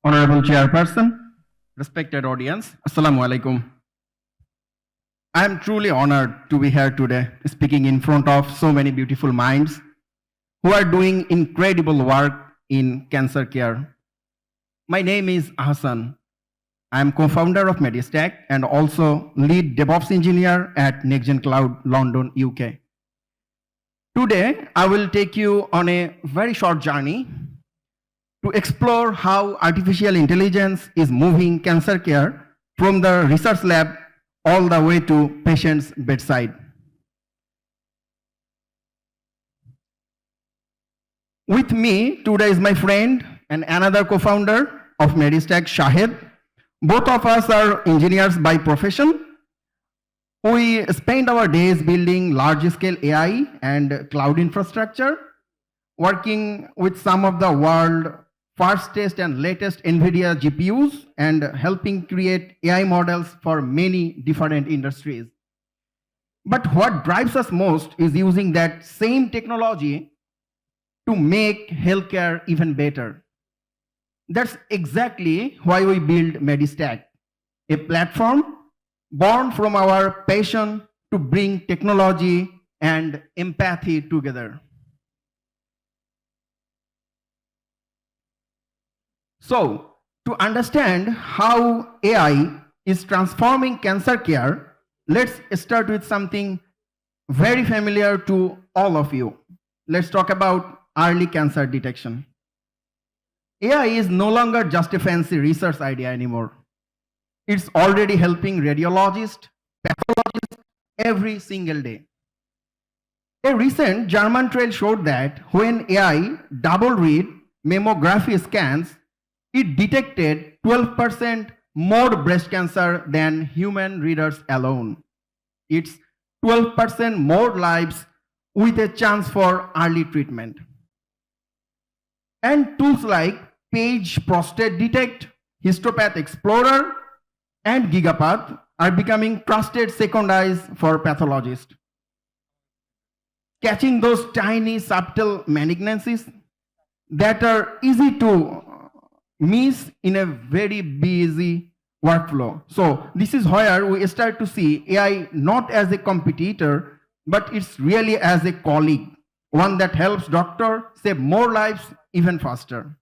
Honorable Chairperson, respected audience, Assalamu alaikum. I am truly honored to be here today speaking in front of so many beautiful minds who are doing incredible work in cancer care. My name is Ahasan. I am co-founder of Medistack and also lead DevOps engineer at NextGen Cloud, London, UK. Today, I will take you on a very short journey to explore how artificial intelligence is moving cancer care from the research lab all the way to patient's bedside. With me today is my friend and another co-founder of Medistack, Shaed. Both of us are engineers by profession. We spend our days building large-scale AI and cloud infrastructure, working with some of the world's fastest and latest NVIDIA GPUs and helping create AI models for many different industries. But what drives us most is using that same technology to make healthcare even better. That's exactly why we built Medistack, a platform born from our passion to bring technology and empathy together. So, to understand how AI is transforming cancer care, let's start with something very familiar to all of you. Let's talk about early cancer detection. AI is no longer just a fancy research idea anymore. It's already helping radiologists, pathologists every single day. A recent German trial showed that when AI double-read mammography scans, it detected 12% more breast cancer than human readers alone. It's 12% more lives with a chance for early treatment. And tools like Page Prostate Detect, Histopath Explorer, and GigaPath are becoming trusted second eyes for pathologists. Catching those tiny subtle malignancies that are easy to miss in a very busy workflow. So this is where we start to see AI not as a competitor, but it's really as a colleague, one that helps doctors save more lives even faster.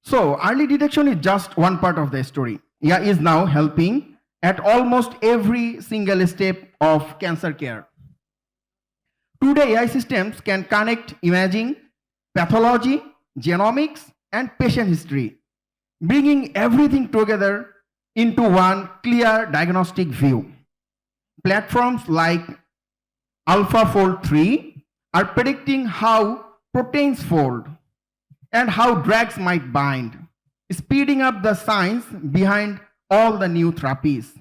So early detection is just one part of the story. AI is now helping at almost every single step of cancer care. Today, AI systems can connect imaging, pathology, genomics, and patient history, bringing everything together into one clear diagnostic view. Platforms like AlphaFold 3 are predicting how proteins fold and how drugs might bind, speeding up the science behind all the new therapies.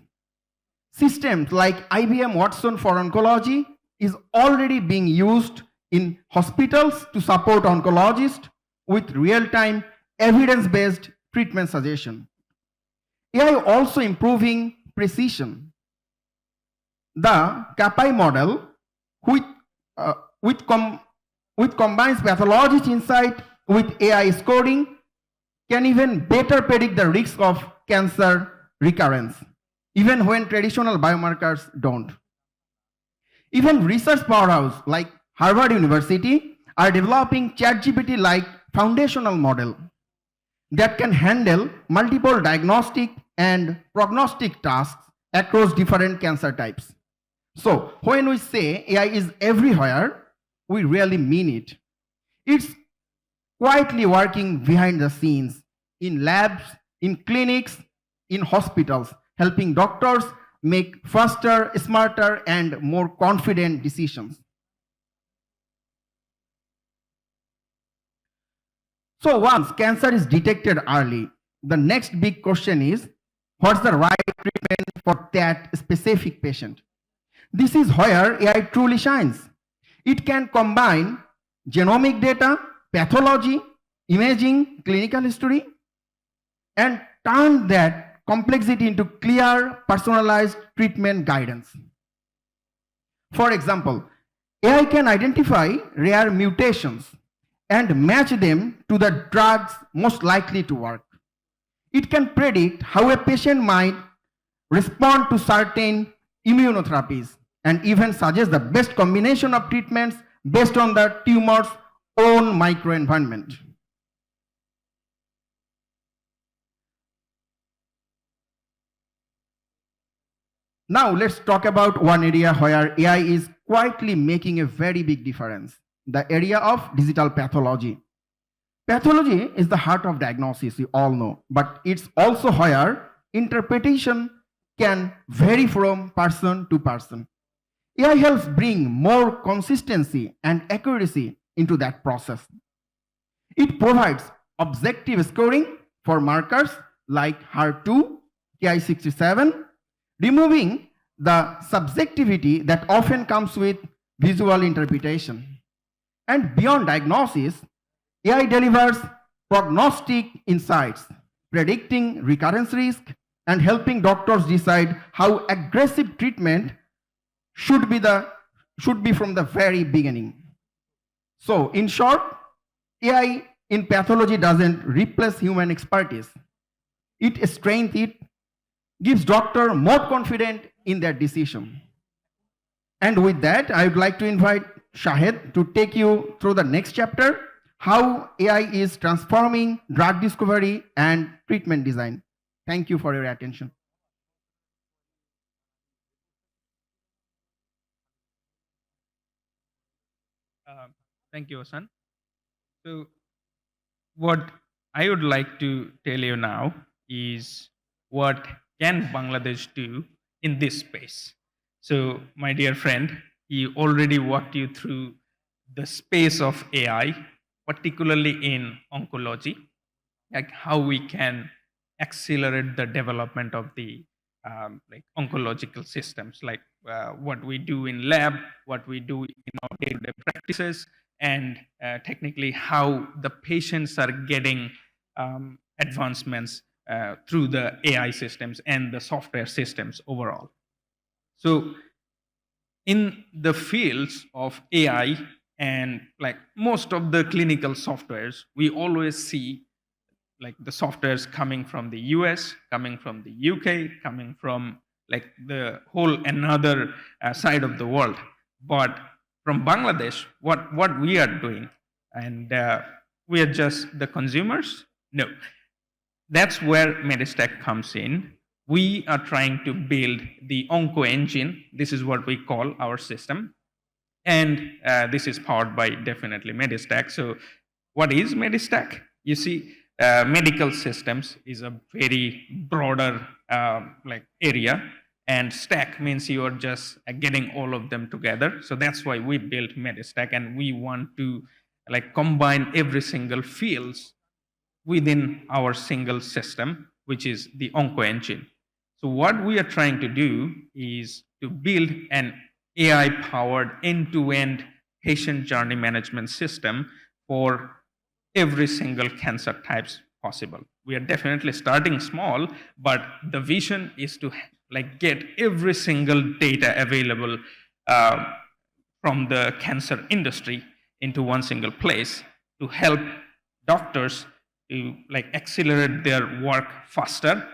Systems like IBM Watson for oncology is already being used in hospitals to support oncologists with real-time evidence-based treatment suggestion. AI also improving precision. The CAPI model, which combines pathologist insight with AI scoring, can even better predict the risk of cancer recurrence, even when traditional biomarkers don't. Even research powerhouses like Harvard University are developing ChatGPT-like foundational model that can handle multiple diagnostic and prognostic tasks across different cancer types. So when we say AI is everywhere, we really mean it. It's quietly working behind the scenes in labs, in clinics, in hospitals, helping doctors make faster, smarter, and more confident decisions. So once cancer is detected early, the next big question is, what's the right treatment for that specific patient? This is where AI truly shines. It can combine genomic data, pathology, imaging, clinical history, and turn that complexity into clear, personalized treatment guidance. For example, AI can identify rare mutations and match them to the drugs most likely to work. It can predict how a patient might respond to certain immunotherapies and even suggest the best combination of treatments based on the tumor's own microenvironment. Now let's talk about one area where AI is quietly making a very big difference, the area of digital pathology. Pathology is the heart of diagnosis, you all know, but it's also where interpretation can vary from person to person. AI helps bring more consistency and accuracy into that process. It provides objective scoring for markers like HER2, Ki67, removing the subjectivity that often comes with visual interpretation. And beyond diagnosis, AI delivers prognostic insights, predicting recurrence risk and helping doctors decide how aggressive treatment should be from the very beginning. So, in short, AI in pathology doesn't replace human expertise. It strengthens it, gives doctor more confidence in their decision. And with that, I would like to invite Shaed to take you through the next chapter, how AI is transforming drug discovery and treatment design. Thank you for your attention. Thank you, Hasan. So, what I would like to tell you now is what can Bangladesh do in this space. So, my dear friend, he already walked you through the space of AI, particularly in oncology, like how we can accelerate the development of the like oncological systems, like what we do in lab, what we do in our day-to-day practices, and technically how the patients are getting advancements through the AI systems and the software systems overall. So in the fields of AI and like most of the clinical softwares, we always see like the softwares coming from the US, coming from the UK, coming from like the whole another side of the world. But from Bangladesh, what we are doing, and we are just the consumers? No, that's where Medistack comes in. We are trying to build the Onco engine. This is what we call our system. And this is powered by definitely Medistack. So what is Medistack? You see, medical systems is a very broader like area, and stack means you are just getting all of them together. So that's why we built Medistack, and we want to like combine every single fields within our single system, which is the Onco engine. So what we are trying to do is to build an AI-powered end-to-end patient journey management system for every single cancer types possible. We are definitely starting small, but the vision is to like get every single data available from the cancer industry into one single place to help doctors to like accelerate their work faster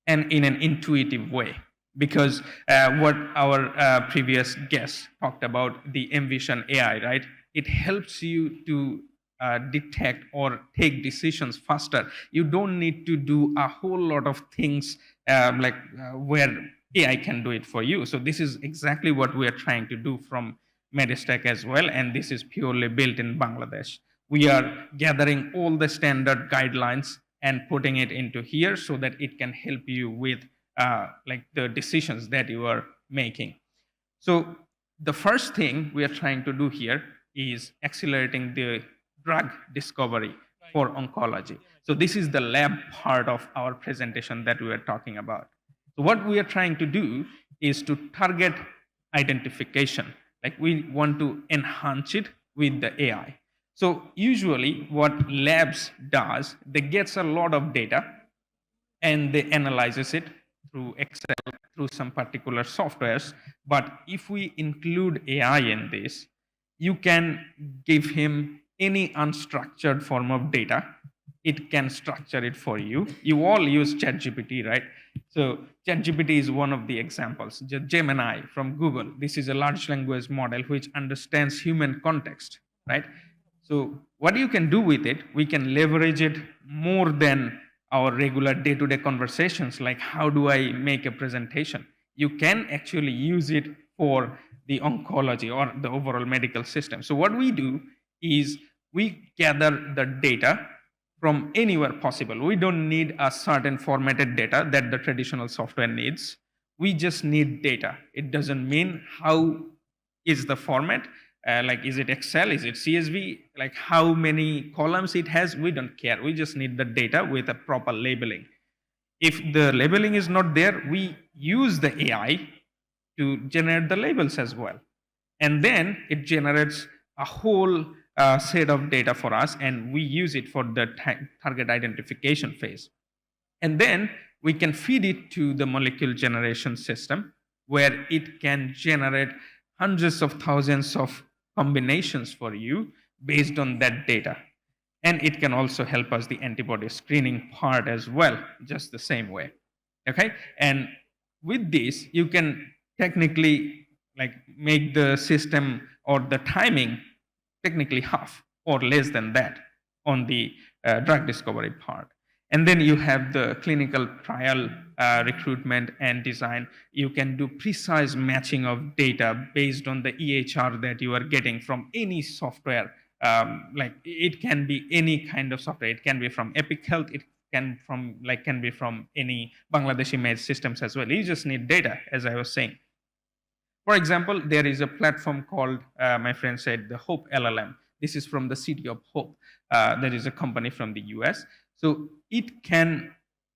and in an intuitive way. Because what our previous guest talked about, the Envision AI, right? It helps you to detect or take decisions faster. You don't need to do a whole lot of things where AI can do it for you. So this is exactly what we are trying to do from Medistack as well, and this is purely built in Bangladesh. We are gathering all the standard guidelines and putting it into here so that it can help you with like the decisions that you are making. So the first thing we are trying to do here is accelerating the drug discovery for oncology. So this is the lab part of our presentation that we are talking about. So what we are trying to do is to target identification. Like we want to enhance it with the AI. So usually what labs does, they gets a lot of data and they analyzes it through Excel, through some particular softwares. But if we include AI in this, you can give him any unstructured form of data, it can structure it for you. You all use ChatGPT, right? So ChatGPT is one of the examples. Gemini from Google. This is a large language model which understands human context, right? So what you can do with it, we can leverage it more than our regular day-to-day conversations, like how do I make a presentation? You can actually use it for the oncology or the overall medical system. So what we do is we gather the data from anywhere possible. We don't need a certain formatted data that the traditional software needs. We just need data. It doesn't mean how is the format, like is it Excel, is it CSV, like how many columns it has, we don't care. We just need the data with a proper labeling. If the labeling is not there, we use the AI to generate the labels as well. And then it generates a whole set of data for us, and we use it for the target identification phase. And then we can feed it to the molecule generation system, where it can generate hundreds of thousands of combinations for you based on that data. And it can also help us the antibody screening part as well, just the same way. Okay. And with this, you can technically like make the system or the timing technically half or less than that on the drug discovery part. And then you have the clinical trial recruitment and design. You can do precise matching of data based on the EHR that you are getting from any software. Like it can be any kind of software. It can be from Epic Health. It can be from any Bangladeshi made systems as well. You just need data, as I was saying. For example, there is a platform called, my friend said, the Hope LLM. This is from the City of Hope. There is a company from the US. So it can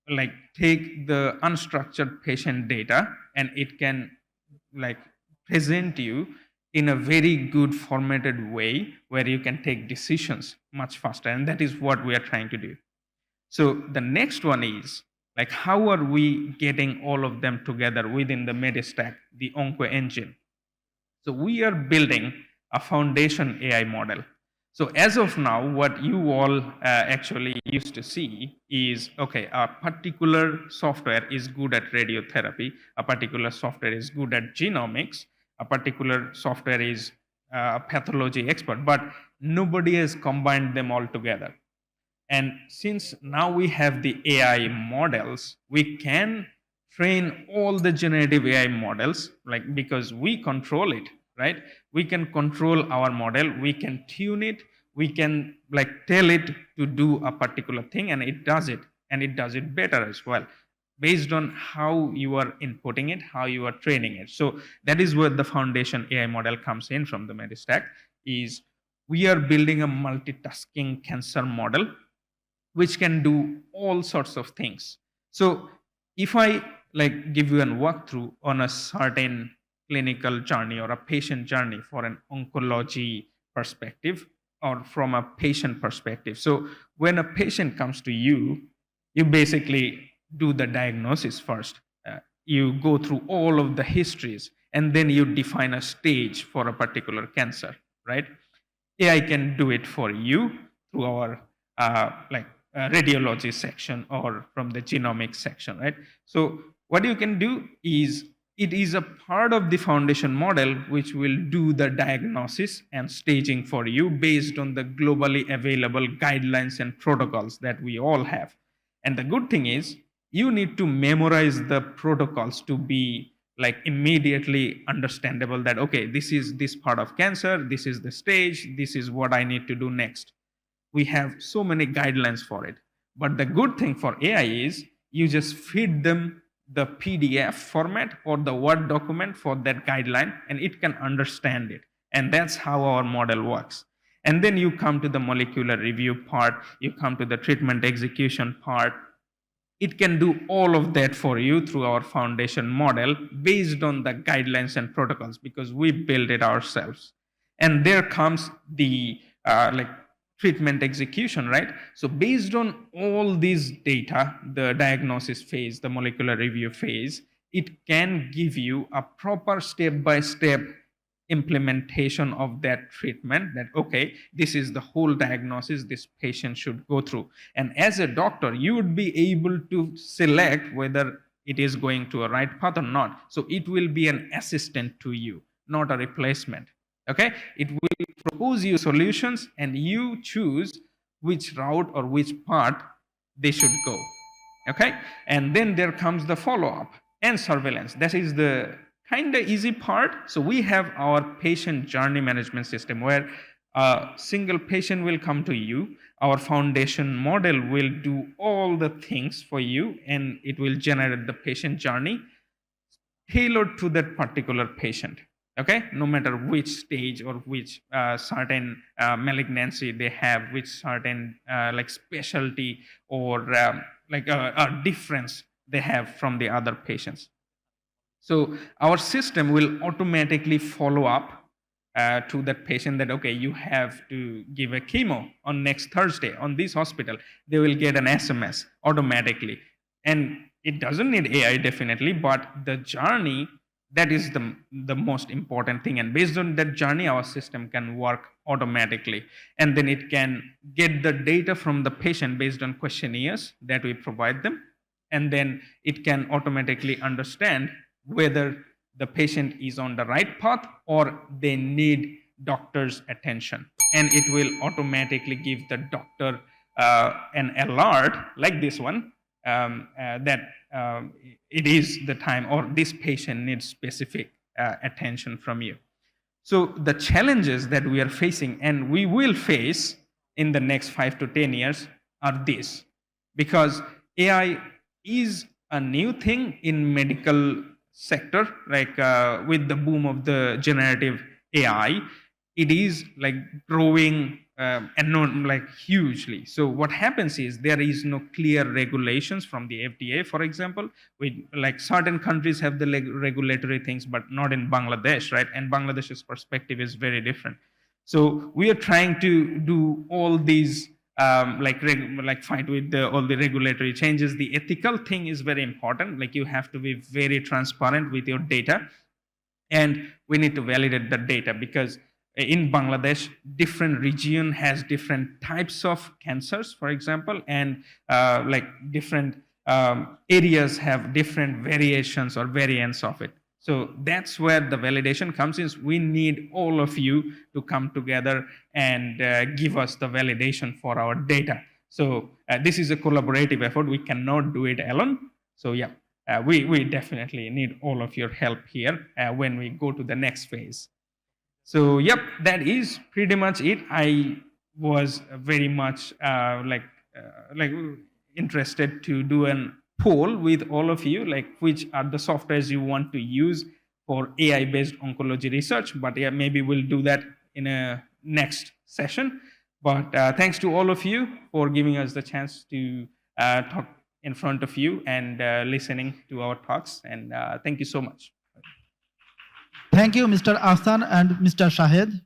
like take the unstructured patient data and it can like present you in a very good formatted way where you can take decisions much faster. And that is what we are trying to do. So the next one is like, how are we getting all of them together within the Medistack, the Onco engine? So we are building a foundation AI model. So as of now, what you all actually used to see is, okay, a particular software is good at radiotherapy, a particular software is good at genomics, a particular software is a pathology expert, but nobody has combined them all together. And since now we have the AI models, we can train all the generative AI models, like because we control it, right? We can control our model, we can tune it, we can like tell it to do a particular thing, and it does it better as well, based on how you are inputting it, how you are training it. So that is where the foundation AI model comes in from the Medistack, is we are building a multitasking cancer model which can do all sorts of things. So if I like give you a walkthrough on a certain clinical journey or a patient journey for an oncology perspective or from a patient perspective. So when a patient comes to you, you basically do the diagnosis first. You go through all of the histories and then you define a stage for a particular cancer, right? AI can do it for you through our radiology section or from the genomics section, right? So what you can do is it is a part of the foundation model which will do the diagnosis and staging for you based on the globally available guidelines and protocols that we all have. And the good thing is you need to memorize the protocols to be like immediately understandable that, okay, this is this part of cancer, this is the stage, this is what I need to do next. We have so many guidelines for it. But the good thing for AI is you just feed them the PDF format or the Word document for that guideline, and it can understand it. And that's how our model works. And then you come to the molecular review part, you come to the treatment execution part. It can do all of that for you through our foundation model based on the guidelines and protocols because we build it ourselves. And there comes the treatment execution, right? So based on all these data, the diagnosis phase, the molecular review phase, it can give you a proper step-by-step implementation of that treatment, that okay, this is the whole diagnosis this patient should go through. And as a doctor, you would be able to select whether it is going to a right path or not. So it will be an assistant to you, not a replacement. Okay, it will propose you solutions and you choose which route or which part they should go. Okay, and then there comes the follow-up and surveillance. That is the kind of easy part. So we have our patient journey management system where a single patient will come to you. Our foundation model will do all the things for you, and it will generate the patient journey tailored to that particular patient. Okay, no matter which stage or which certain malignancy they have, which certain like specialty or like a difference they have from the other patients. So our system will automatically follow up to that patient that, okay, you have to give a chemo on next Thursday on this hospital. They will get an SMS automatically. And it doesn't need AI definitely, but the journey, that is the most important thing. And based on that journey, our system can work automatically. And then it can get the data from the patient based on questionnaires that we provide them. And then it can automatically understand whether the patient is on the right path or they need doctor's attention. And it will automatically give the doctor an alert like this one, that it is the time or this patient needs specific attention from you. So the challenges that we are facing and we will face in the next 5 to 10 years are these, because AI is a new thing in medical sector, like with the boom of the generative AI, it is like growing and not like hugely. So what happens is there is no clear regulations from the FDA, for example. We, like certain countries have the regulatory things, but not in Bangladesh, right? And Bangladesh's perspective is very different. So we are trying to do all these like fight with all the regulatory changes. The ethical thing is very important. Like you have to be very transparent with your data, and we need to validate the data, because in Bangladesh, different region has different types of cancers, for example, and like different areas have different variations or variants of it. So that's where the validation comes in. We need all of you to come together and give us the validation for our data. So this is a collaborative effort. We cannot do it alone. So yeah, we definitely need all of your help here when we go to the next phase. So yep, that is pretty much it. I was very much like interested to do an poll with all of you, like which are the softwares you want to use for AI-based oncology research. But yeah, maybe we'll do that in a next session. But thanks to all of you for giving us the chance to talk in front of you and listening to our talks. And thank you so much. Thank you, Mr. Ahsan and Mr. Shahed.